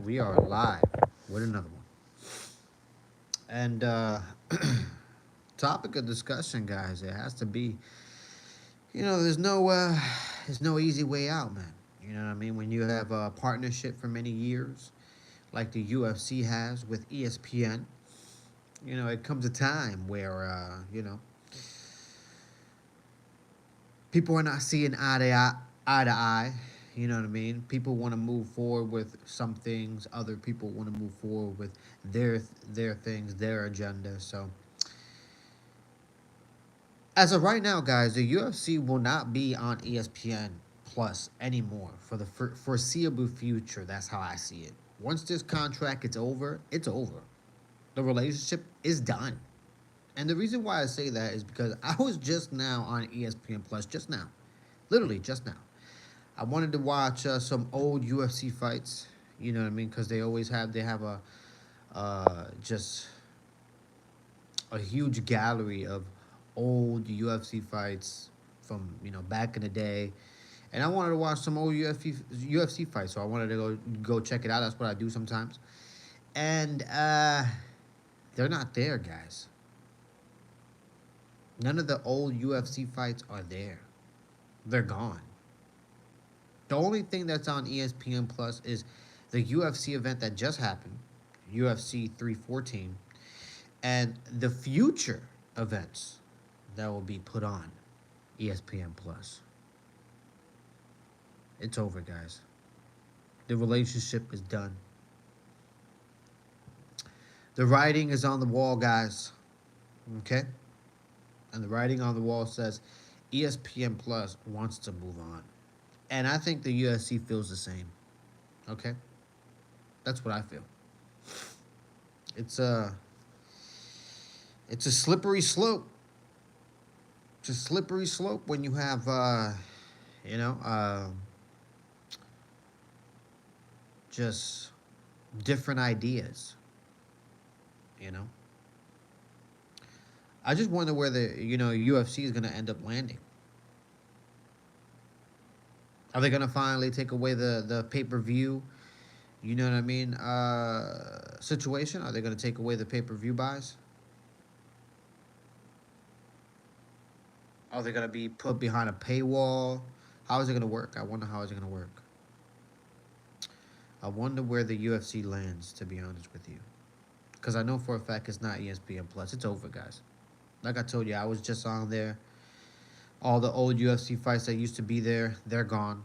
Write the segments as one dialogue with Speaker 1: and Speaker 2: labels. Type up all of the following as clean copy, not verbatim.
Speaker 1: We are live with another one. And topic of discussion, guys, it has to be, there's no easy way out, man. You know what I mean? When you have a partnership for many years, like the UFC has with ESPN, it comes a time where, people are not seeing eye to eye. You know what I mean? People want to move forward with some things. Other people want to move forward with their their things, their agenda. So, as of right now, guys, the UFC will not be on ESPN Plus anymore for the foreseeable future. That's how I see it. Once this contract is over, it's over. The relationship is done. And the reason why I say that is because I was just now on ESPN Plus, just now, literally just now. I wanted to watch some old UFC fights. You know what I mean? Because they have a just a huge gallery of old UFC fights from back in the day, and I wanted to watch some old UFC fights. So I wanted to go check it out. That's what I do sometimes, and they're not there, guys. None of the old UFC fights are there. They're gone. The only thing that's on ESPN Plus is the UFC event that just happened, UFC 314, and the future events that will be put on ESPN Plus. It's over, guys. The relationship is done. The writing is on the wall, guys. Okay? And the writing on the wall says ESPN Plus wants to move on. And I think the UFC feels the same. Okay? That's what I feel. It's a it's a slippery slope. It's a slippery slope when you have you know, uh, just different ideas. You know, I just wonder where the UFC is gonna end up landing. Are they gonna finally take away the pay per view? You know what I mean? Situation. Are they gonna take away the pay per view buys? Are they gonna be put behind a paywall? How is it gonna work? I wonder how is it gonna work. I wonder where the UFC lands. To be honest with you, because I know for a fact it's not ESPN Plus. It's over, guys. Like I told you, I was just on there. All the old UFC fights that used to be there, they're gone.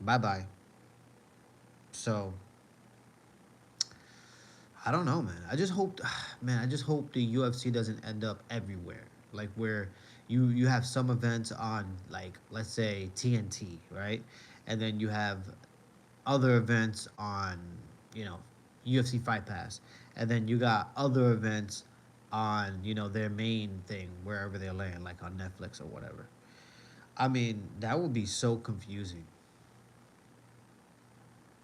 Speaker 1: Bye bye. So I don't know, man. I just hope, man. I just hope the UFC doesn't end up everywhere. Like where you have some events on, like let's say TNT, right? And then you have other events on, you know, UFC Fight Pass, and then you got other events on, their main thing wherever they land, like on Netflix or whatever. I mean, that would be so confusing.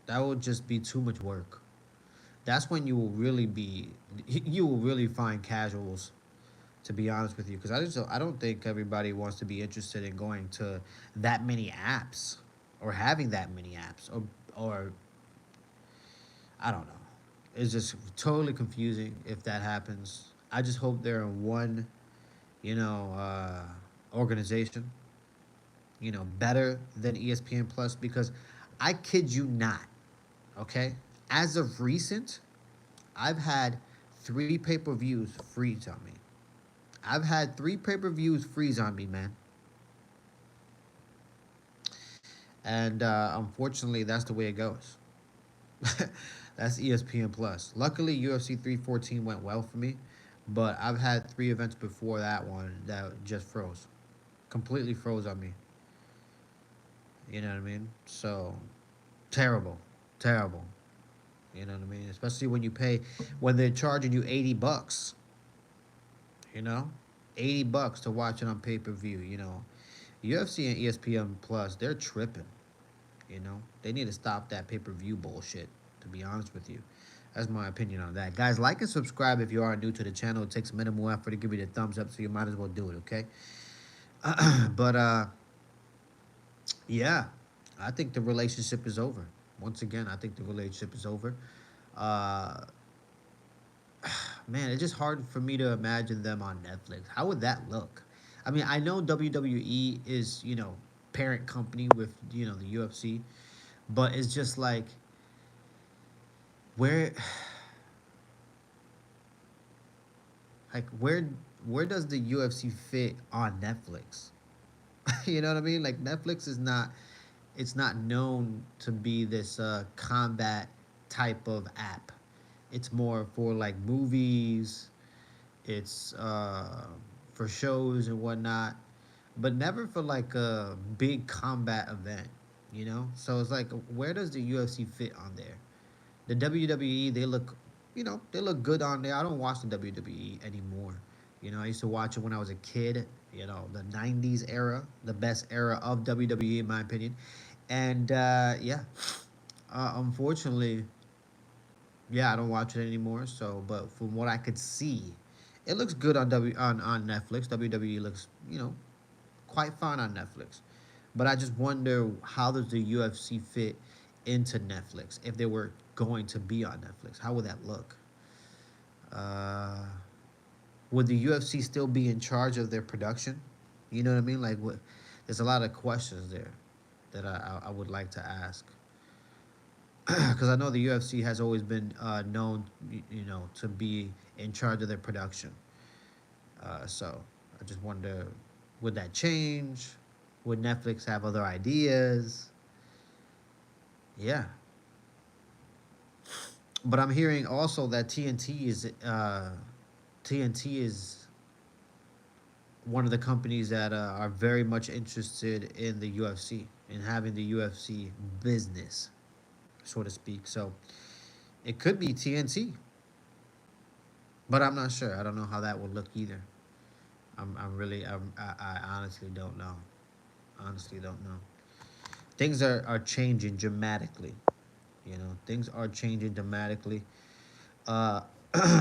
Speaker 1: That would just be too much work. That's when you will really find casuals, to be honest with you, because I don't think everybody wants to be interested in going to that many apps or having that many apps or I don't know. It's just totally confusing if that happens. I just hope they're in one, you know, uh, organization, better than ESPN Plus, because I kid you not, okay? As of recent, I've had three pay per views freeze on me. I've had three pay per views freeze on me, man. And unfortunately, that's the way it goes. That's ESPN Plus. Luckily, UFC 314 went well for me, but I've had three events before that one that just froze, completely froze on me. You know what I mean? So terrible, terrible. You know what I mean? Especially when they're charging you $80. You know, $80 to watch it on pay per view. UFC and ESPN Plus, they're tripping. They need to stop that pay per view bullshit. To be honest with you, that's my opinion on that. Guys, like and subscribe if you are new to the channel. It takes minimal effort to give you the thumbs up, so you might as well do it. Okay. But yeah, I think the relationship is over. Once again, I think the relationship is over. Uh, Man, it's just hard for me to imagine them on Netflix. How would that look? I mean, I know WWE is, parent company with, the UFC, but it's just like where like where does the UFC fit on Netflix? You know what I mean? Like Netflix is not it's not known to be this combat type of app. It's more for like movies. It's for shows and whatnot, but never for like a big combat event. So it's like, where does the UFC fit on there? The WWE, they look good on there. I don't watch the WWE anymore. I used to watch it when I was a kid. The '90s era, the best era of WWE in my opinion. And yeah, unfortunately, yeah, I don't watch it anymore. So, but from what I could see, it looks good on Netflix. WWE looks, quite fine on Netflix. But I just wonder, how does the UFC fit into Netflix if they were going to be on Netflix? How would that look? Uh, would the UFC still be in charge of their production? You know what I mean? Like, what? There's a lot of questions there that I would like to ask. Because I know the UFC has always been known, to be in charge of their production. So I just wonder, would that change? Would Netflix have other ideas? Yeah, but I'm hearing also that TNT is one of the companies that are very much interested in the UFC and having the UFC business, so to speak. So it could be TNT, but I'm not sure. I don't know how that would look either. I honestly don't know. Honestly, don't know. Things are changing dramatically. Things are changing dramatically. Uh,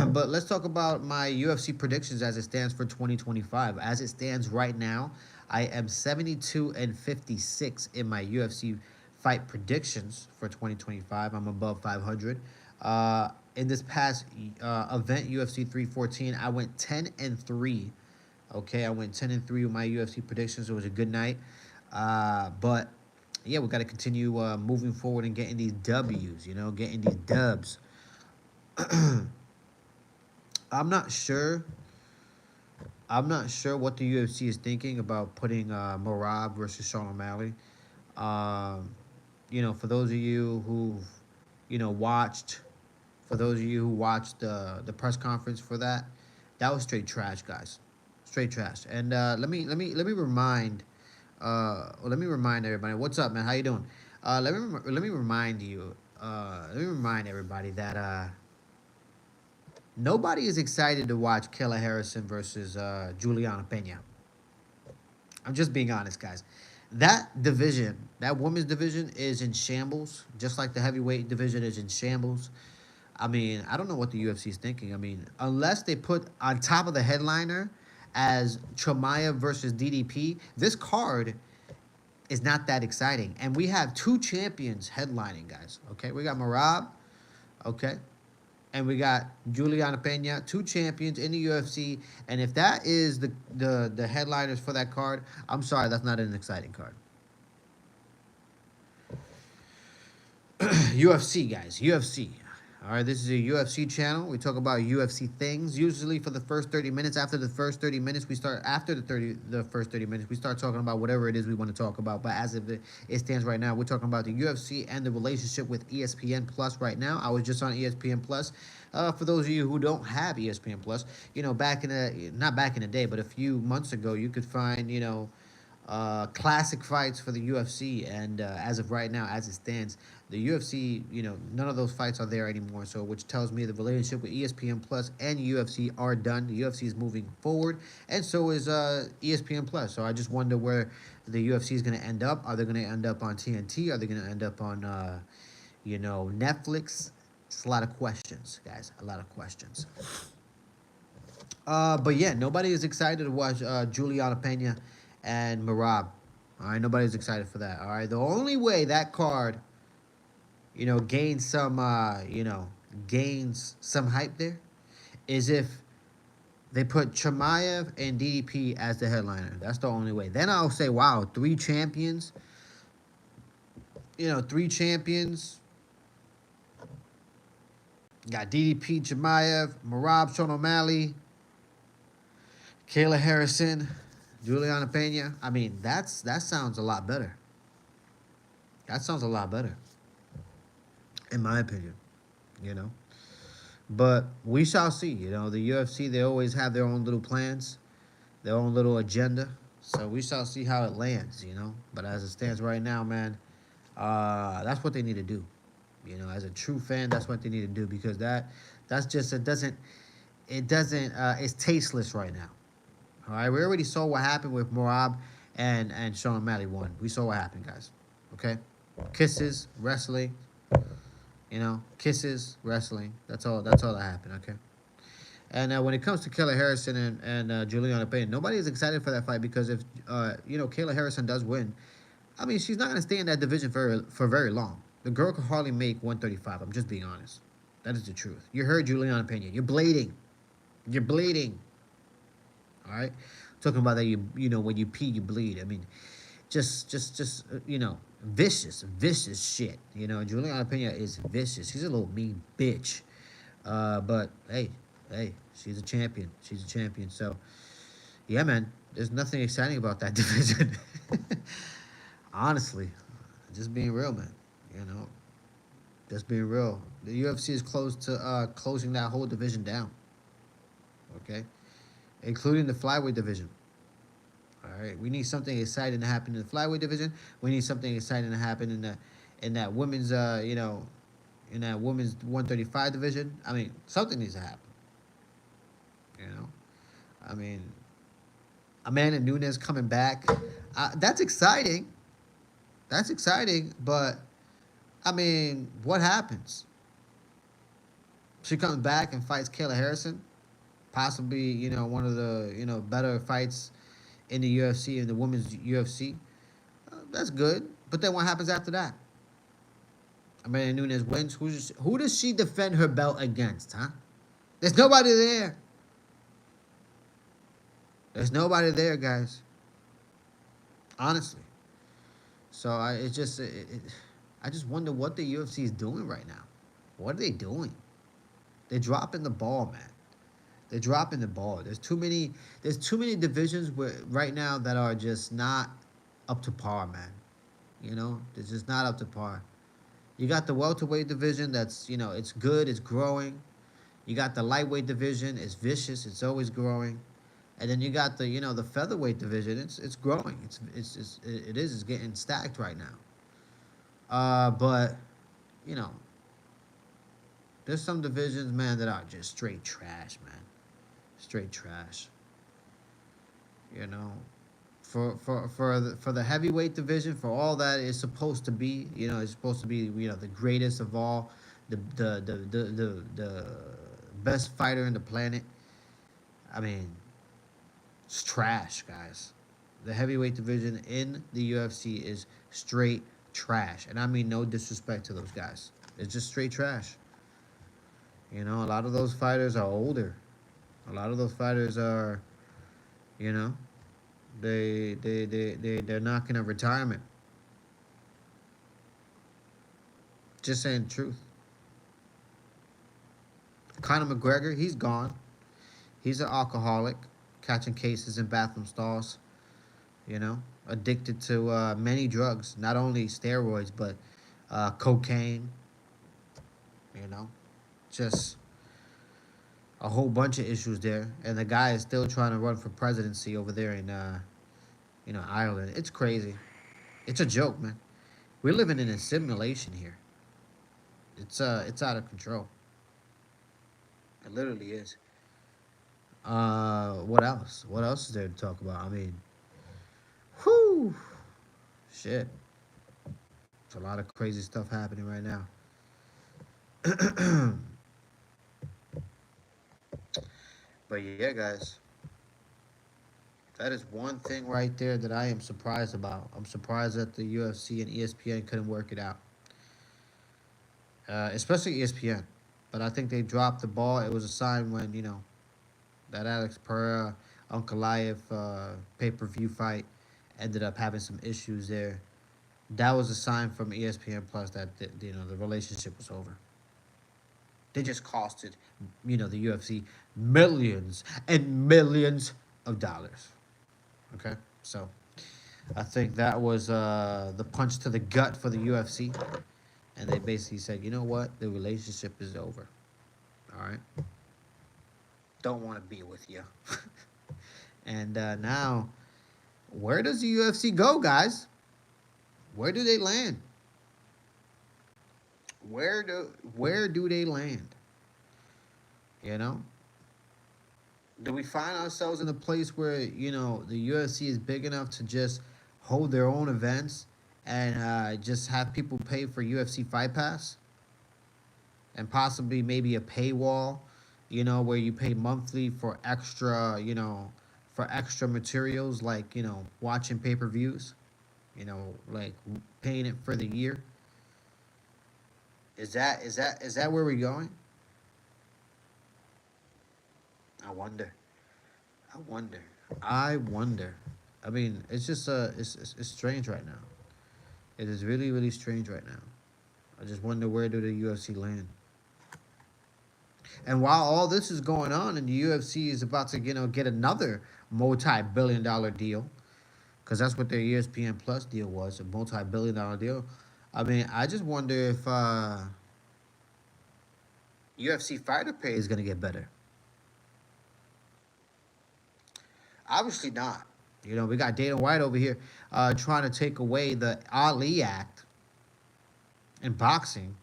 Speaker 1: but let's talk about my UFC predictions as it stands for 2025. As it stands right now, I am 72-56 in my UFC fight predictions for 2025. I'm above 500. In this past event, UFC 314, I went 10-3. Okay, I went 10-3 with my UFC predictions. It was a good night. But yeah, we got to continue moving forward and getting these W's. Getting these dubs. I'm not sure. I'm not sure what the UFC is thinking about putting Marab versus Sean O'Malley. Um, for those of you who've, watched, for those of you who watched the press conference for that, that was straight trash, guys, straight trash. And let me remind everybody. What's up, man? How you doing? Let me remind you. Let me remind everybody that nobody is excited to watch Kayla Harrison versus Juliana Pena. I'm just being honest, guys. That division, that women's division, is in shambles, just like the heavyweight division is in shambles. I mean, I don't know what the UFC is thinking. I mean, unless they put on top of the headliner as Chomaya versus DDP, this card is not that exciting. And we have two champions headlining, guys. Okay, we got Marab, okay, and we got Juliana Pena, two champions in the UFC. And if that is the headliners for that card, I'm sorry, that's not an exciting card. UFC, guys, UFC. All right, this is a UFC channel. We talk about UFC things. Usually for the first 30 minutes. After the first 30 minutes, we start after the first 30 minutes, we start talking about whatever it is we want to talk about. But as of it stands right now, we're talking about the UFC and the relationship with ESPN Plus right now. I was just on ESPN Plus. For those of you who don't have ESPN Plus, back in the not back in the day, but a few months ago, you could find, classic fights for the UFC. And as of right now, as it stands, the UFC, none of those fights are there anymore. So, which tells me the relationship with ESPN Plus and UFC are done. The UFC is moving forward, and so is ESPN Plus. So, I just wonder where the UFC is going to end up. Are they going to end up on TNT? Are they going to end up on, Netflix? It's a lot of questions, guys. A lot of questions. But yeah, nobody is excited to watch Juliana Pena and Marab. All right, nobody's excited for that. All right, the only way that card, gain some, gains some hype there is if they put Chimaev and DDP as the headliner. That's the only way. Then I'll say, wow, three champions. Three champions. Got DDP, Chimaev, Merab, Sean O'Malley, Kayla Harrison, Juliana Pena. I mean, that sounds a lot better. That sounds a lot better, in my opinion. You know. But we shall see. The UFC, they always have their own little plans, their own little agenda. So we shall see how it lands. But as it stands right now, man, that's what they need to do. As a true fan, that's what they need to do because that's just it's tasteless right now. All right, we already saw what happened with Merab and Sean O'Malley won. We saw what happened, guys. Okay, kisses, wrestling. Kisses, wrestling. That's all that happened. Okay. And when it comes to Kayla Harrison and Juliana Pena, nobody is excited for that fight because if Kayla Harrison does win, I mean she's not going to stay in that division for very long. The girl could hardly make 135. I'm just being honest. That is the truth. You heard Juliana Pena. You're bleeding. You're bleeding. All right. Talking about that when you pee you bleed. I mean, just vicious shit. Juliana Pena is vicious. She's a little mean bitch. But hey, she's a champion. She's a champion. So, yeah, man, there's nothing exciting about that division. Honestly, just being real, man. Just being real. The UFC is close to closing that whole division down. Okay, including the flyweight division. All right, we need something exciting to happen in the flyweight division. We need something exciting to happen in that women's in that women's 135 division. I mean, something needs to happen. I mean, Amanda Nunes coming back. That's exciting. That's exciting, but I mean, what happens? She comes back and fights Kayla Harrison, possibly one of the better fights in the UFC, in the women's UFC. That's good, but then what happens after that? Amanda Nunes wins. Who does she defend her belt against, huh? There's nobody there. There's nobody there, guys. Honestly. So I just wonder what the UFC is doing right now. What are they doing? They're dropping the ball, man. They're dropping the ball. There's too many divisions right now that are just not up to par, man. They're just not up to par. You got the welterweight division that's, it's good, it's growing. You got the lightweight division, it's vicious, it's always growing. And then you got the, the featherweight division, it's growing. It's getting stacked right now. But, there's some divisions, man, that are just straight trash, man. Straight trash. For the heavyweight division, for all that it's supposed to be, it's supposed to be, the greatest of all, the best fighter in the planet. I mean, it's trash, guys. The heavyweight division in the UFC is straight trash, and I mean no disrespect to those guys. It's just straight trash. A lot of those fighters are older. A lot of those fighters are, they're knocking a retirement. Just saying the truth. Conor McGregor, he's gone. He's an alcoholic, catching cases in bathroom stalls. Addicted to many drugs, not only steroids but cocaine. Just a whole bunch of issues there, and the guy is still trying to run for presidency over there in Ireland. It's crazy. It's a joke, man. We're living in a simulation here. It's out of control. It literally is. What else? What else is there to talk about? I mean, whew, shit. It's a lot of crazy stuff happening right now. But yeah, guys, that is one thing right there that I am surprised about. I'm surprised that the UFC and ESPN couldn't work it out. especially ESPN. But I think they dropped the ball. It was a sign when that Alex Pereira Ankalaev pay-per-view fight ended up having some issues there. That was a sign from ESPN Plus that the relationship was over. They just costed the UFC millions and millions of dollars. Okay, so I think that was the punch to the gut for the UFC, and they basically said, you know what, the relationship is over. All right, don't want to be with you. And now, where does the UFC go, guys? Where do they land? Where do they land? You know, do we find ourselves in a place where the UFC is big enough to just hold their own events and just have people pay for UFC Fight Pass and possibly maybe a paywall, where you pay monthly for extra materials like watching pay per views, like paying it for the year. Is that where we're going? I wonder. I wonder. I wonder. I mean, it's just it's strange right now. It is really really strange right now. I just wonder where do the UFC land. And while all this is going on, and the UFC is about to get another multi-billion-dollar deal, because that's what their ESPN Plus deal was, a multi-billion-dollar deal. I mean, I just wonder if UFC fighter pay is gonna get better. Obviously not. We got Dana White over here trying to take away the Ali Act in boxing.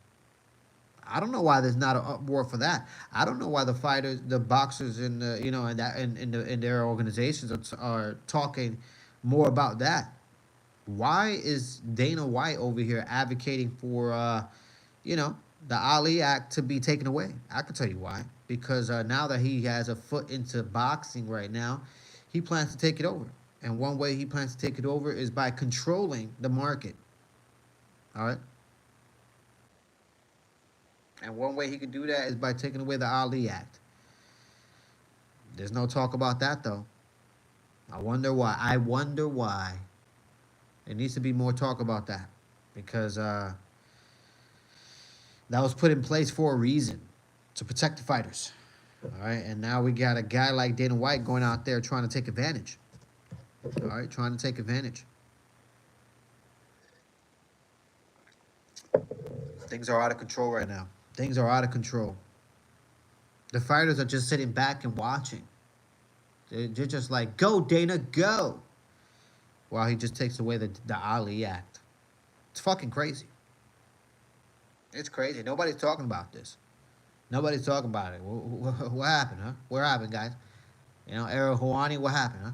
Speaker 1: I don't know why there's not an uproar for that. I don't know why the fighters, the boxers, in the in that in their organizations are talking more about that. Why is Dana White over here advocating for you know the Ali Act to be taken away? I can tell you why. Because now that he has a foot into boxing right now, he plans to take it over. And one way he plans to take it over is by controlling the market. All right. And one way he can do that is by taking away the Ali Act. There's no talk about that though. I wonder why. I wonder why. There needs to be more talk about that because that was put in place for a reason to protect the fighters. All right, and now we got a guy like Dana White going out there trying to take advantage. All right, trying to take advantage. Things are out of control right now. Things are out of control. The fighters are just sitting back and watching. They're just like, go, Dana, go. While he just takes away the Ali Act. It's fucking crazy. It's crazy. Nobody's talking about this. Nobody's talking about it. What happened, huh? What happened, guys? Ariel Helwani, what happened, huh?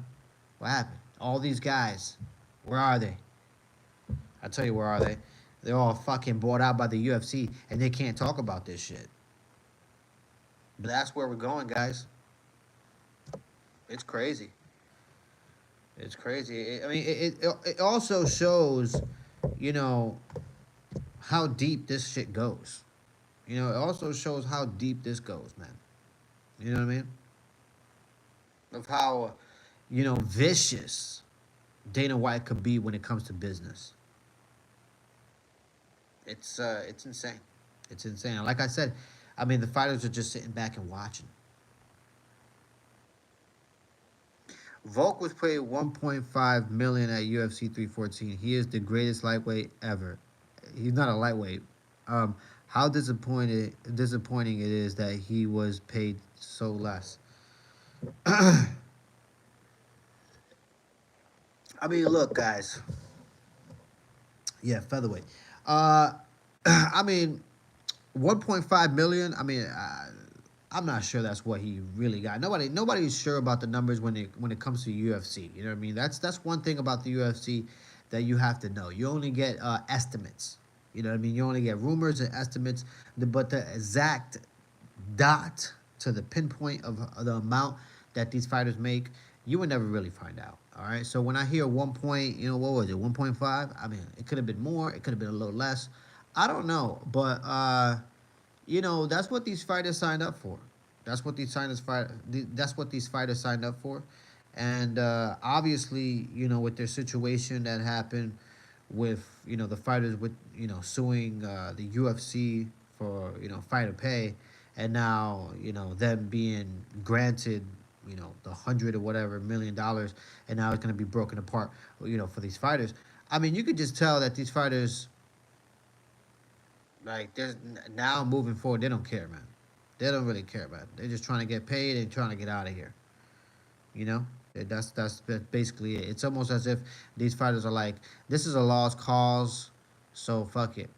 Speaker 1: What happened? All these guys, where are they? I tell you, where are they? They're all fucking bought out by the UFC, and they can't talk about this shit. But that's where we're going, guys. It's crazy. It's crazy. I mean, it also shows, you know, how deep this shit goes. It also shows how deep this goes, man. You know what I mean? Of how, vicious Dana White could be when it comes to business. It's insane. It's insane. Like I said, I mean, the fighters are just sitting back and watching. Volk was paid 1.5 million at UFC 314. He is the greatest lightweight ever. He's not a lightweight. How disappointing it is that he was paid so less. I mean, look, guys. Yeah, featherweight. I mean, 1.5 million. I mean, I'm not sure that's what he really got. Nobody's sure about the numbers when it comes to UFC. You know what I mean? That's one thing about the UFC that you have to know. You only get estimates. You know what I mean? You only get rumors and estimates, but the exact dot to the pinpoint of the amount that these fighters make, you would never really find out. All right. So when I hear 1 point, what was it, 1.5? I mean, it could have been more. It could have been a little less. I don't know, but you know, that's what these fighters signed up for. That's what these fighters fight. That's what these fighters signed up for, and obviously, you know, with their situation that happened with the fighters with suing the UFC for fighter pay, and now them being granted the 100 or whatever $1 million, and now it's going to be broken apart for these fighters. I mean, you could just tell that these fighters, like, there's now moving forward, they don't care, man. They don't really care, man. They're just trying to get paid and trying to get out of here. You know, that's basically it. It's almost as if these fighters are like, this is a lost cause, so fuck it.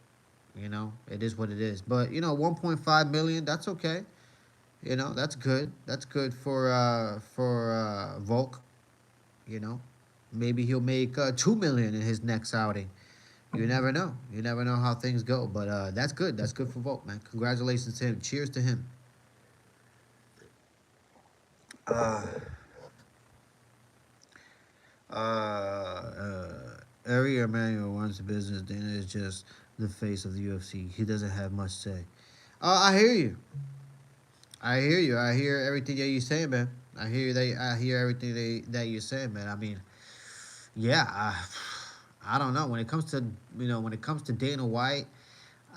Speaker 1: It is what it is. But 1.5 million, that's okay. That's good. That's good for Volk. You know, maybe he'll make 2 million in his next outing. You never know. You never know how things go. But that's good. That's good for Volk, man. Congratulations to him. Cheers to him. Uh, Ari Emanuel runs the business. Dana is just the face of the UFC. He doesn't have much say. I hear you. I hear you. I hear everything that you're saying, man. I hear everything that you're saying, man. I mean, yeah. I don't know when it comes to Dana White.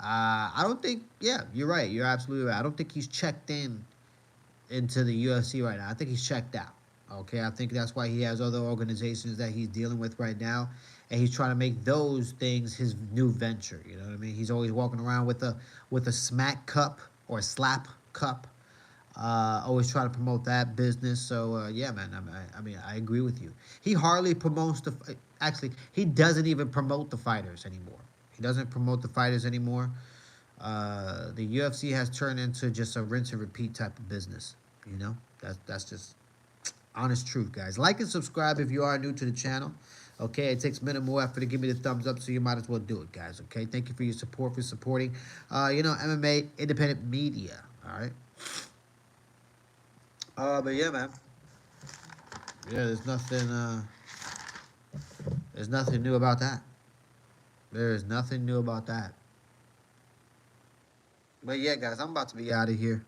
Speaker 1: I don't think. Yeah, you're right. You're absolutely right. I don't think he's checked into the UFC right now. I think he's checked out. Okay, I think that's why he has other organizations that he's dealing with right now, and he's trying to make those things his new venture. You know what I mean? He's always walking around with a smack cup or a slap cup. Always trying to promote that business. So yeah, man. I mean, I agree with you. He hardly promotes the. Actually, he doesn't even promote the fighters anymore. He doesn't promote the fighters anymore. The UFC has turned into just a rinse and repeat type of business. That's just honest truth, guys. Like and subscribe if you are new to the channel. Okay, it takes minimal effort to give me the thumbs up, so you might as well do it, guys. Okay, thank you for your support, for supporting, MMA independent media. All right. But yeah, man. Yeah, there's nothing new about that. There is nothing new about that. But yeah, guys, I'm about to be out of here.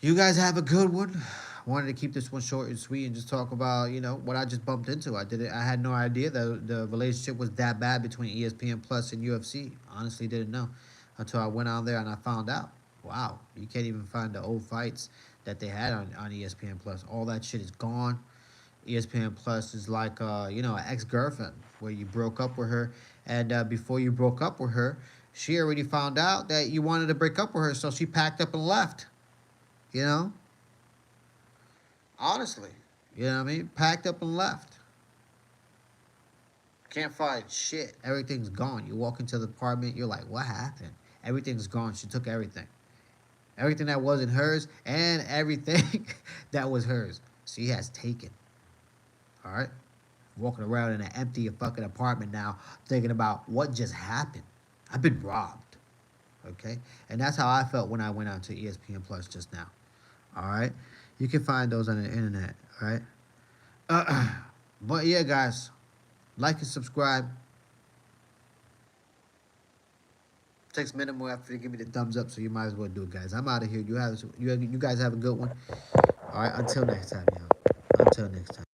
Speaker 1: You guys have a good one. Wanted to keep this one short and sweet and just talk about what I just bumped into. I had no idea that the relationship was that bad between ESPN Plus and UFC. Honestly, didn't know until I went on there and I found out. Wow, you can't even find the old fights that they had on ESPN Plus. All that shit is gone. ESPN Plus is like an ex-girlfriend where you broke up with her, and before you broke up with her, she already found out that you wanted to break up with her, so she packed up and left. You know, honestly, you know what I mean? Packed up and left. Can't find shit. Everything's gone. You walk into the apartment, you're like, what happened? Everything's gone. She took everything. Everything that wasn't hers and everything that was hers. She has taken. All right? Walking around in an empty fucking apartment now, thinking about what just happened. I've been robbed. Okay? And that's how I felt when I went on to ESPN Plus just now. All right? You can find those on the internet. All right? But yeah, guys, like and subscribe. Takes minimal effort to give me the thumbs up, so you might as well do it, guys. I'm out of here. You guys have a good one. All right, until next time, y'all. Until next time.